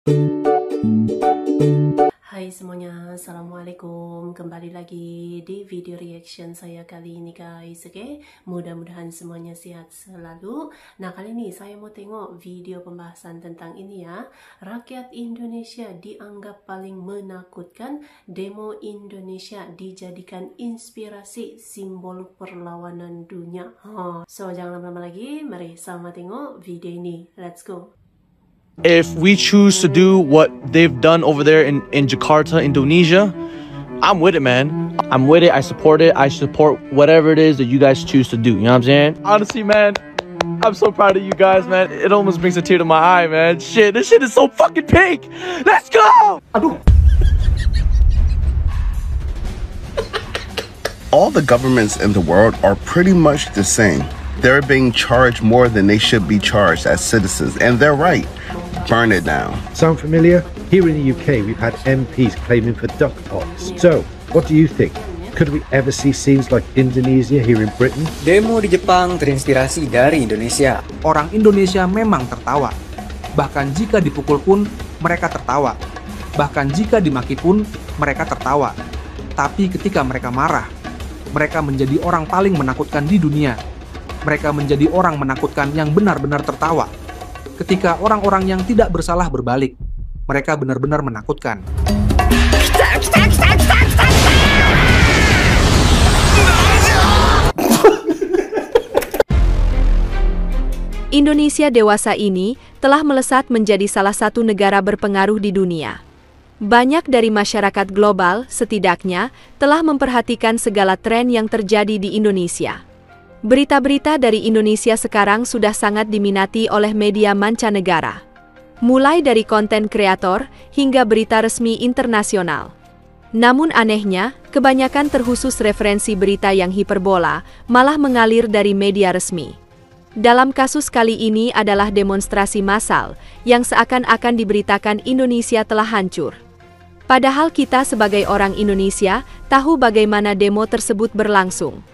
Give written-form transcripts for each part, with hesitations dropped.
Hai semuanya, Assalamualaikum. Kembali lagi di video reaction saya kali ini guys. Oke, mudah-mudahan semuanya sehat selalu. Nah, kali ini saya mau tengok video pembahasan tentang ini ya. Rakyat Indonesia dianggap paling menakutkan, demo Indonesia dijadikan inspirasi simbol perlawanan dunia. So jangan lama-lama lagi, mari sama tengok video ini. Let's go. If we choose to do what they've done over there in Jakarta, Indonesia, I'm with it, man. I'm with it. I support it. I support whatever it is that you guys choose to do. You know what I'm saying? Honestly, man, I'm so proud of you guys, man. It almost brings a tear to my eye, man. Shit, this shit is so fucking pink. Let's go! Aduh. All the governments in the world are pretty much the same. They're being charged more than they should be charged as citizens, and they're right. Burn it down. Sound familiar? Here in the UK, we've had MPs claiming for duck pots. So, what do you think? Could we ever see scenes like Indonesia here in Britain? Demo di Jepang terinspirasi dari Indonesia. Orang Indonesia memang tertawa. Bahkan jika dipukul pun, mereka tertawa. Bahkan jika dimaki pun, mereka tertawa. Tapi ketika mereka marah, mereka menjadi orang paling menakutkan di dunia. Mereka menjadi orang menakutkan yang benar-benar tertawa. Ketika orang-orang yang tidak bersalah berbalik, mereka benar-benar menakutkan. Indonesia dewasa ini telah melesat menjadi salah satu negara berpengaruh di dunia. Banyak dari masyarakat global, setidaknya, telah memperhatikan segala tren yang terjadi di Indonesia. Berita-berita dari Indonesia sekarang sudah sangat diminati oleh media mancanegara. Mulai dari konten kreator hingga berita resmi internasional. Namun anehnya, kebanyakan terkhusus referensi berita yang hiperbola malah mengalir dari media resmi. Dalam kasus kali ini adalah demonstrasi massal yang seakan-akan diberitakan Indonesia telah hancur. Padahal kita sebagai orang Indonesia tahu bagaimana demo tersebut berlangsung.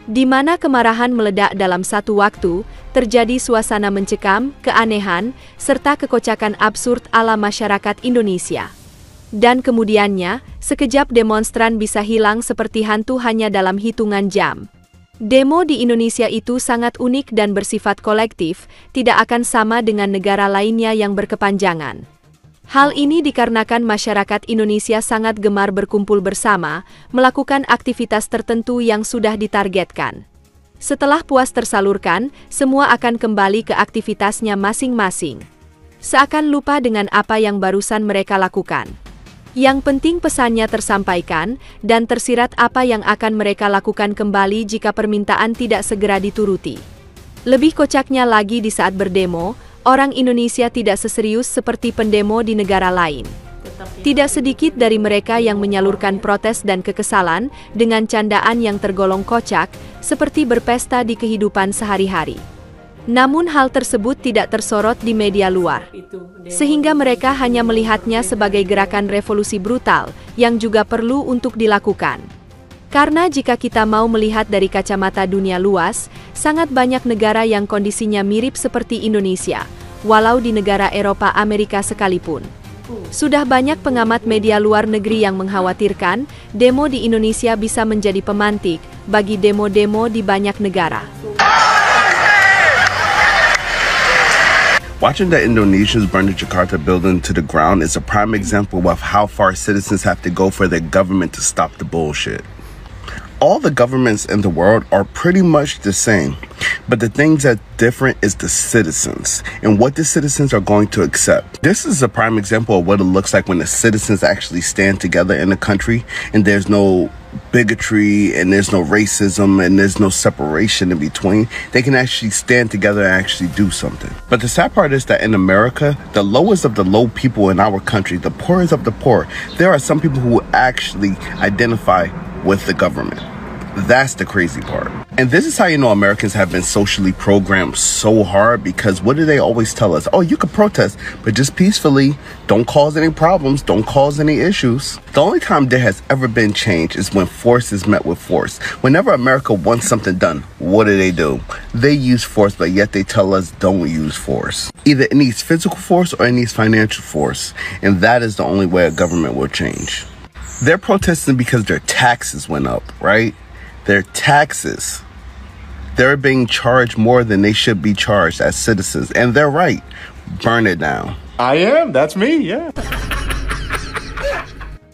Di mana kemarahan meledak dalam satu waktu, terjadi suasana mencekam, keanehan, serta kekocakan absurd ala masyarakat Indonesia. Dan kemudiannya, sekejap demonstran bisa hilang seperti hantu hanya dalam hitungan jam. Demo di Indonesia itu sangat unik dan bersifat kolektif, tidak akan sama dengan negara lainnya yang berkepanjangan. Hal ini dikarenakan masyarakat Indonesia sangat gemar berkumpul bersama, melakukan aktivitas tertentu yang sudah ditargetkan. Setelah puas tersalurkan, semua akan kembali ke aktivitasnya masing-masing. Seakan lupa dengan apa yang barusan mereka lakukan. Yang penting pesannya tersampaikan, dan tersirat apa yang akan mereka lakukan kembali jika permintaan tidak segera dituruti. Lebih kocaknya lagi di saat berdemo, orang Indonesia tidak seserius seperti pendemo di negara lain. Tidak sedikit dari mereka yang menyalurkan protes dan kekesalan dengan candaan yang tergolong kocak, seperti berpesta di kehidupan sehari-hari. Namun hal tersebut tidak tersorot di media luar, sehingga mereka hanya melihatnya sebagai gerakan revolusi brutal yang juga perlu untuk dilakukan. Karena jika kita mau melihat dari kacamata dunia luas, sangat banyak negara yang kondisinya mirip seperti Indonesia, walau di negara Eropa Amerika sekalipun. Sudah banyak pengamat media luar negeri yang mengkhawatirkan demo di Indonesia bisa menjadi pemantik bagi demo-demo di banyak negara. Watching the Indonesians burn the Jakarta building to the ground is a prime example of how far citizens have to go for their government to stop the bullshit. All the governments in the world are pretty much the same, but the things that different is the citizens and what the citizens are going to accept. This is a prime example of what it looks like when the citizens actually stand together in a country and there's no bigotry and there's no racism and there's no separation in between. They can actually stand together and actually do something. But the sad part is that in America, the lowest of the low people in our country, the poorest of the poor, there are some people who actually identify with the government. That's the crazy part. And this is how you know Americans have been socially programmed so hard, because what do they always tell us? Oh, you can protest, but just peacefully. Don't cause any problems. Don't cause any issues. The only time there has ever been change is when force is met with force. Whenever America wants something done, what do? They use force, but yet they tell us don't use force. Either it needs physical force or it needs financial force. And that is the only way a government will change. They're protesting because their taxes went up, right? Their taxes. They're being charged more than they should be charged as citizens. And they're right. Burn it down. I am. That's me, yeah.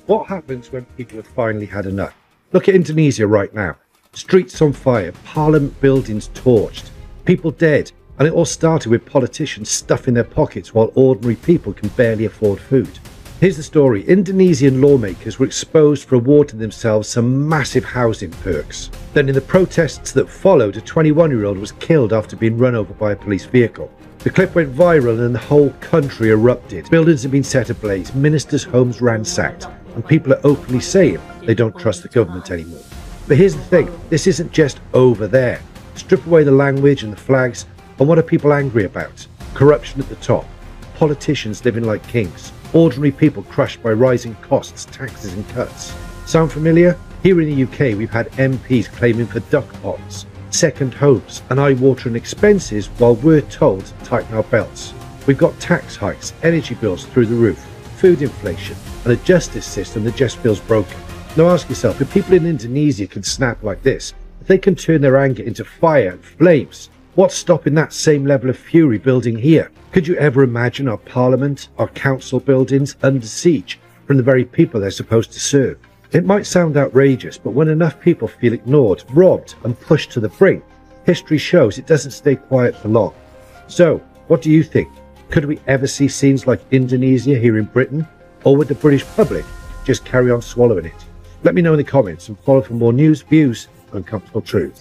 What happens when people have finally had enough? Look at Indonesia right now. Streets on fire, parliament buildings torched, people dead. And it all started with politicians stuffing their pockets while ordinary people can barely afford food. Here's the story. Indonesian lawmakers were exposed for awarding themselves some massive housing perks. Then in the protests that followed, a 21-year-old was killed after being run over by a police vehicle. The clip went viral and the whole country erupted. Buildings have been set ablaze, ministers' homes ransacked, and people are openly saying they don't trust the government anymore. But here's the thing, this isn't just over there. Strip away the language and the flags, and what are people angry about? Corruption at the top, politicians living like kings, ordinary people crushed by rising costs, taxes and cuts. Sound familiar? Here in the UK, we've had MPs claiming for duck ponds, second homes and eye-watering expenses while we're told to tighten our belts. We've got tax hikes, energy bills through the roof, food inflation and a justice system that just feels broken. Now ask yourself, if people in Indonesia can snap like this, if they can turn their anger into fire and flames, what's stopping that same level of fury building here? Could you ever imagine our parliament, our council buildings under siege from the very people they're supposed to serve? It might sound outrageous, but when enough people feel ignored, robbed and pushed to the brink, history shows it doesn't stay quiet for long. So, what do you think? Could we ever see scenes like Indonesia here in Britain? Or would the British public just carry on swallowing it? Let me know in the comments and follow for more news, views and uncomfortable truth.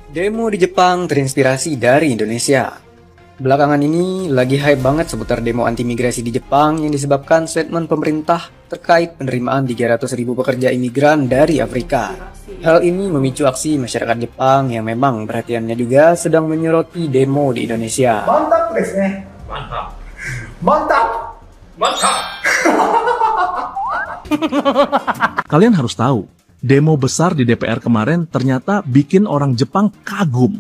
Demo di Jepang terinspirasi dari Indonesia. Belakangan ini lagi hype banget seputar demo anti-migrasi di Jepang yang disebabkan statement pemerintah terkait penerimaan 300.000 pekerja imigran dari Afrika. Hal ini memicu aksi masyarakat Jepang yang memang perhatiannya juga sedang menyoroti demo di Indonesia. Mantap guys nih. Mantap. Mantap. Mantap. Kalian harus tahu, demo besar di DPR kemarin ternyata bikin orang Jepang kagum.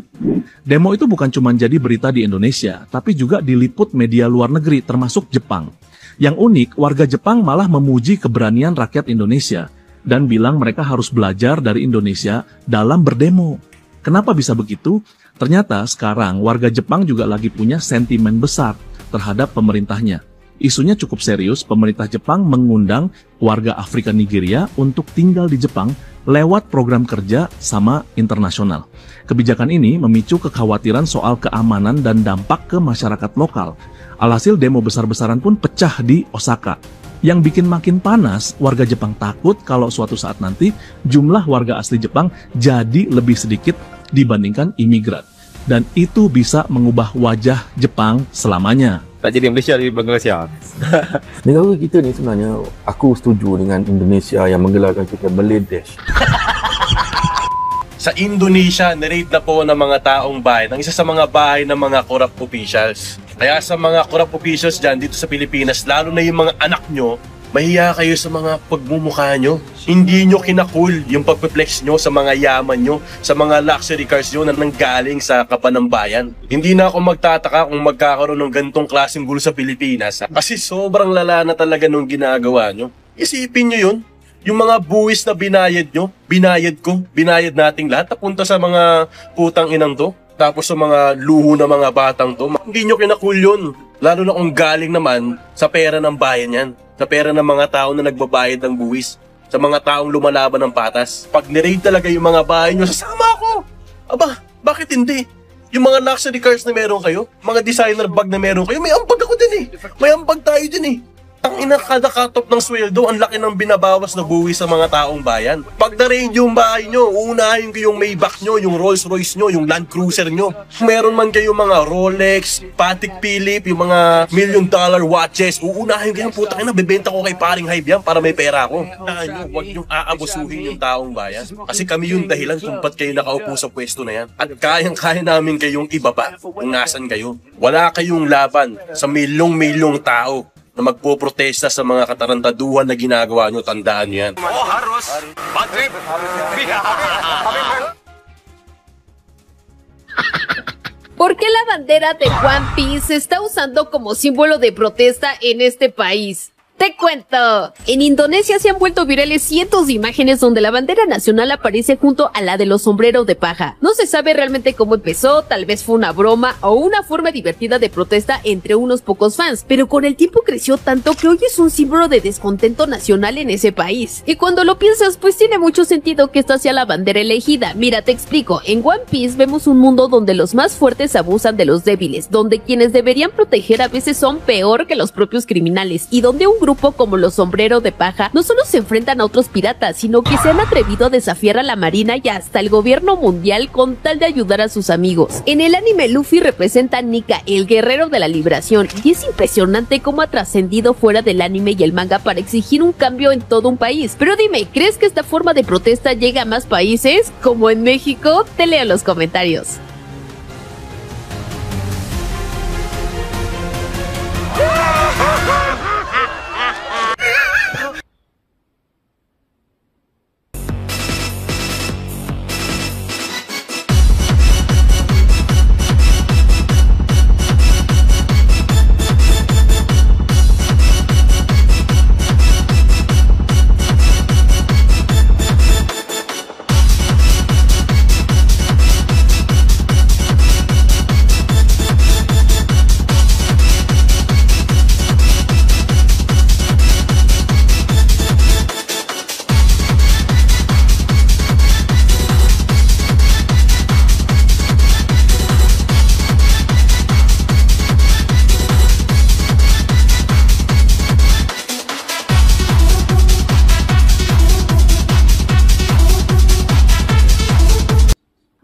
Demo itu bukan cuma jadi berita di Indonesia, tapi juga diliput media luar negeri termasuk Jepang. Yang unik, warga Jepang malah memuji keberanian rakyat Indonesia dan bilang mereka harus belajar dari Indonesia dalam berdemo. Kenapa bisa begitu? Ternyata sekarang warga Jepang juga lagi punya sentimen besar terhadap pemerintahnya. Isunya cukup serius, pemerintah Jepang mengundang warga Afrika Nigeria untuk tinggal di Jepang lewat program kerja sama internasional. Kebijakan ini memicu kekhawatiran soal keamanan dan dampak ke masyarakat lokal. Alhasil demo besar-besaran pun pecah di Osaka. Yang bikin makin panas, warga Jepang takut kalau suatu saat nanti jumlah warga asli Jepang jadi lebih sedikit dibandingkan imigran. Dan itu bisa mengubah wajah Jepang selamanya. Tak jadi Malaysia di Bangladesh. Negara kita ni sebenarnya aku setuju dengan Indonesia yang menggelarkan kita Bangladesh. Sa Indonesia, narate na po ng mga taong bayan ang isa sa mga bahay ng mga corrupt officials. Kaya sa mga corrupt officials dyan dito sa Pilipinas, lalo na yung mga anak nyo, mahiya kayo sa mga pagmumukha nyo. Hindi nyo kinakul yung pagpiplex nyo sa mga yaman nyo, sa mga luxury cars nyo na nanggaling sa kapanambayan. Hindi na ako magtataka kung magkakaroon ng ganitong klaseng gulo sa Pilipinas. Kasi sobrang lala na talaga nung ginagawa nyo. Isipin nyo yun. Yung mga buwis na binayad nyo, binayad ko, binayad nating lahat, napunta sa mga putang inang to. Tapos sa mga luho na mga batang to, hindi nyo kinakul yun. Lalo na kung galing naman sa pera ng bayan yan. Sa pera ng mga tao na nagbabayad ng buwis, sa mga taong lumalaban ng patas. Pag niraid talaga yung mga bahay nyo, sasama ako! Aba, bakit hindi? Yung mga luxury cars na meron kayo, mga designer bag na meron kayo, may ambag ako din eh. May ambag tayo din eh. Ang ina, kada katop ng sweldo, ang laki ng binabawas na buwi sa mga taong bayan. Pag na-range yung bahay nyo, uunahin ko yung Maybach nyo, yung Rolls Royce nyo, yung Land Cruiser nyo. Meron man kayo mga Rolex, Patek Philippe, yung mga $1 million watches, uunahin ko yung putang ina, bebenta ko kay paring Hype yan para may pera ko. Huwag yung aabusuhin yung taong bayan. Kasi kami yung dahilan kung ba't kayo nakaupo sa pwesto na yan. At kayang-kaya namin kayong ibaba kung nasan kayo. Wala kayong laban sa milyong-milyong tao na magpoprotesta sa mga katarantaduhan na ginagawa nyo, tandaan nyo yan. Oh, harus. Bad trip. ¿Por qué la bandera de One Piece se está usando como símbolo de protesta en este país? ¡Te cuento! En Indonesia se han vuelto virales cientos de imágenes donde la bandera nacional aparece junto a la de los sombreros de paja. No se sabe realmente cómo empezó, tal vez fue una broma o una forma divertida de protesta entre unos pocos fans, pero con el tiempo creció tanto que hoy es un símbolo de descontento nacional en ese país. Y cuando lo piensas, pues tiene mucho sentido que esta sea la bandera elegida. Mira, te explico. En One Piece vemos un mundo donde los más fuertes abusan de los débiles, donde quienes deberían proteger a veces son peor que los propios criminales, y donde un grupo como los sombreros de paja no solo se enfrentan a otros piratas, sino que se han atrevido a desafiar a la marina y hasta el gobierno mundial con tal de ayudar a sus amigos. En el anime, Luffy representa a Nika, el guerrero de la liberación, y es impresionante cómo ha trascendido fuera del anime y el manga para exigir un cambio en todo un país. Pero dime, ¿crees que esta forma de protesta llega a más países? ¿Como en México? Te leo en los comentarios.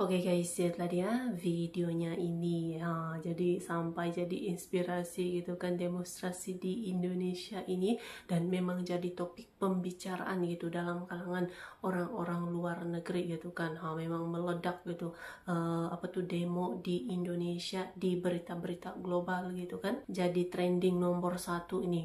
Oke guys, itulah dia videonya ini. Jadi sampai jadi inspirasi gitu kan, demonstrasi di Indonesia ini, dan memang jadi topik pembicaraan gitu dalam kalangan orang-orang luar negeri gitu kan. Memang meledak gitu apa tuh demo di Indonesia di berita-berita global gitu kan. Jadi trending nomor 1 ini.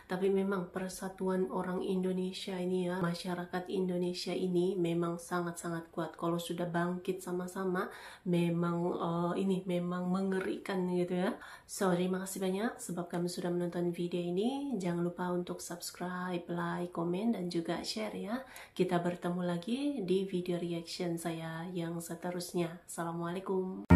Tapi memang persatuan orang Indonesia ini ya, masyarakat Indonesia ini memang sangat-sangat kuat. Kalau sudah bangkit sama-sama, memang ini memang mengerikan gitu ya. So, terima kasih banyak sebab kamu sudah menonton video ini. Jangan lupa untuk subscribe, like, komen, dan juga share ya. Kita bertemu lagi di video reaction saya yang seterusnya. Assalamualaikum.